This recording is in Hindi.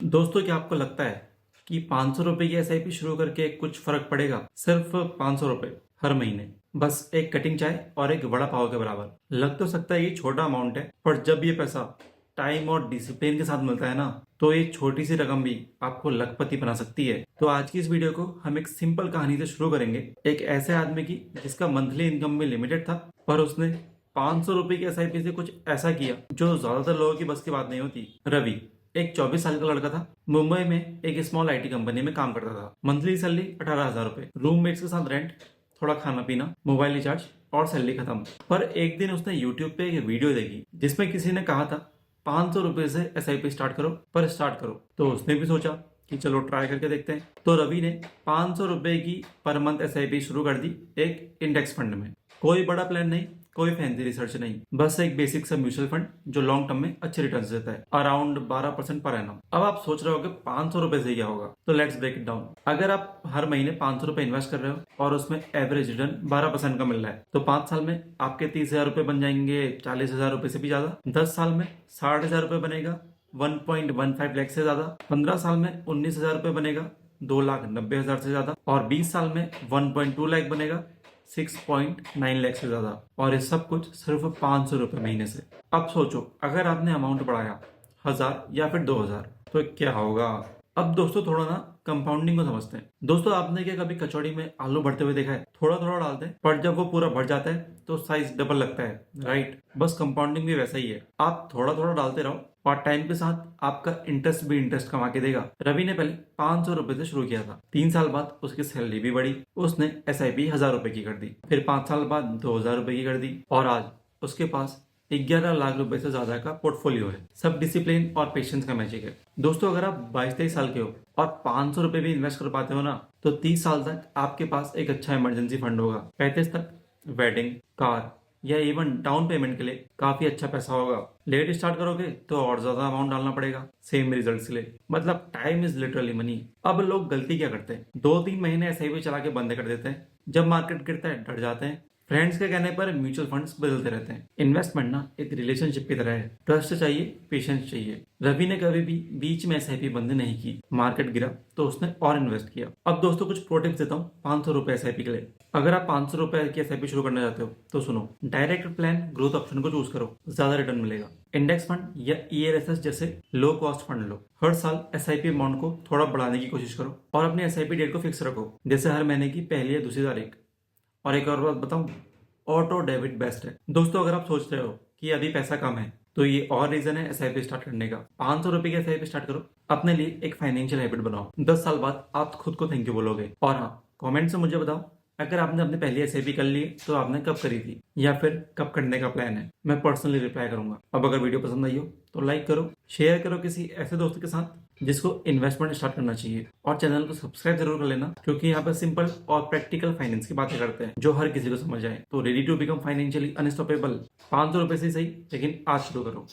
दोस्तों, क्या आपको लगता है कि 500 रुपए की एसआईपी शुरू करके कुछ फर्क पड़ेगा? सिर्फ 500 रुपए हर महीने, बस एक कटिंग चाय और एक वड़ा पाव के बराबर। लग तो सकता है ये छोटा अमाउंट है, पर जब ये पैसा टाइम और डिसिप्लिन के साथ मिलता है ना, तो ये छोटी सी रकम भी आपको लखपति बना सकती है। तो आज की इस वीडियो को हम एक सिंपल कहानी से शुरू करेंगे। एक ऐसे आदमी की जिसका मंथली इनकम में लिमिटेड था, पर उसने 500 रुपए की एसआईपी से कुछ ऐसा किया जो ज्यादातर लोगों की बस की बात नहीं होती। रवि एक 24 साल का लड़का था। मुंबई में एक स्मॉल आईटी कंपनी में काम करता था। मंथली सैलरी 18,000 रुपए, रूममेट्स के साथ रेंट, थोड़ा खाना पीना, मोबाइल रिचार्ज और सैलरी खत्म। पर एक दिन उसने यूट्यूब पे एक वीडियो देखी जिसमें किसी ने कहा था 500 रुपए से एसआईपी स्टार्ट करो, पर स्टार्ट करो। तो उसने भी सोचा कि चलो ट्राई करके देखते हैं। तो रवि ने 500 रुपए की पर मंथ एसआईपी शुरू कर दी एक इंडेक्स फंड में। कोई बड़ा प्लान नहीं, कोई फैंसी रिसर्च नहीं, बस एक बेसिक सा म्यूचुअल फंड जो लॉन्ग टर्म में अच्छे रिटर्न देता है, अराउंड 12% पर एनम। अब आप सोच रहे हो कि 500 रुपए से क्या होगा, तो लेट्स ब्रेक इट डाउन। अगर आप हर महीने 500 रुपए इन्वेस्ट कर रहे हो और उसमें एवरेज रिटर्न 12% का मिल रहा है, तो 5 साल में आपके 30,000 रुपए बन जाएंगे 40,000 रुपए से भी ज्यादा। 10 साल में 60,000 रुपए बनेगा 1.15 लाख से ज्यादा। 15 साल में 19,000 रुपए बनेगा 2,90,000 से ज्यादा। और 20 साल में 1.2 लाख बनेगा 6.9 लाख से ज्यादा। और ये सब कुछ सिर्फ 500 रुपए महीने से। अब सोचो, अगर आपने अमाउंट बढ़ाया 1,000 या फिर 2,000, तो क्या होगा? अब दोस्तों थोड़ा ना कंपाउंडिंग को समझते हैं। दोस्तों, आपने क्या कभी कचौड़ी में आलू भरते हुए देखा है? थोड़ा थोड़ा डालते हैं, पर जब वो पूरा भर जाता है तो साइज डबल लगता है, राइट? बस कंपाउंडिंग भी वैसा ही है। आप थोड़ा थोड़ा डालते रहो और टाइम के साथ आपका इंटरेस्ट भी इंटरेस्ट कमा के देगा। रवि ने पहले 500 रुपए से शुरू किया था। 3 साल बाद उसकी सैलरी भी बढ़ी। उसने एसआईपी 1,000 रुपए की कर दी, फिर 5 साल बाद 2,000 रुपए की कर दी, और आज उसके पास 11 लाख रुपए से ज्यादा का पोर्टफोलियो है। सब डिसिप्लिन और पेशेंस का मैजिक है। दोस्तों, अगर आप 22-23 साल के हो और 500 रुपए भी इन्वेस्ट कर पाते हो ना, तो 30 साल तक आपके पास एक अच्छा इमरजेंसी फंड होगा। 35 तक वेडिंग, कार या इवन डाउन पेमेंट के लिए काफी अच्छा पैसा होगा। लेट स्टार्ट करोगे तो और ज्यादा अमाउंट डालना पड़ेगा सेम रिजल्ट के लिए। मतलब टाइम इज लिटरली मनी। अब लोग गलती क्या करते हैं? 2-3 महीने एसआईपी चला के बंद कर देते हैं। जब मार्केट गिरता है डर जाते हैं। फ्रेंड्स के कहने पर म्यूचुअल फंड्स बदलते रहते हैं। इन्वेस्टमेंट ना एक रिलेशनशिप की तरह है। ट्रस्ट चाहिए, पेशेंस चाहिए। रवि ने कभी भी बीच में एसआईपी बंद नहीं की। मार्केट गिरा तो उसने और इन्वेस्ट किया। अब दोस्तों कुछ प्रो टिप्स देता हूँ 500 रुपए एसआईपी के लिए। अगर आप 500 रुपए की एसआईपी शुरू करना चाहते हो तो सुनो, डायरेक्ट प्लान ग्रोथ ऑप्शन को चूज करो, ज्यादा रिटर्न मिलेगा। इंडेक्स फंड या ईआरएसएस जैसे लो कॉस्ट फंड लो। हर साल एसआईपी अमाउंट को थोड़ा बढ़ाने की कोशिश करो और अपनी एसआईपी डेट को फिक्स रखो, जैसे हर महीने की पहली या दूसरी तारीख। और एक और बात बताऊं, ऑटो डेबिट बेस्ट है। दोस्तों, अगर आप सोच रहे हो कि अभी पैसा कम है, तो ये और रीजन है एसआईपी स्टार्ट करने का। 500 रुपए की एसआईपी स्टार्ट करो, अपने लिए एक फाइनेंशियल हैबिट बनाओ। 10 साल बाद आप खुद को थैंक यू बोलोगे। और हाँ, कमेंट से मुझे बताओ, अगर आपने अपनी पहली एसआईपी कर ली तो आपने कब करी थी या फिर कब करने का प्लान है। मैं पर्सनली रिप्लाई करूंगा। अब अगर वीडियो पसंद आई हो तो लाइक करो, शेयर करो किसी ऐसे दोस्त के साथ जिसको इन्वेस्टमेंट स्टार्ट करना चाहिए, और चैनल को सब्सक्राइब जरूर कर लेना, क्योंकि यहाँ पर सिंपल और प्रैक्टिकल फाइनेंस की बातें करते हैं जो हर किसी को समझ आए। तो ready to become financially unstoppable? 500 रुपए से सही, लेकिन आज शुरू करो।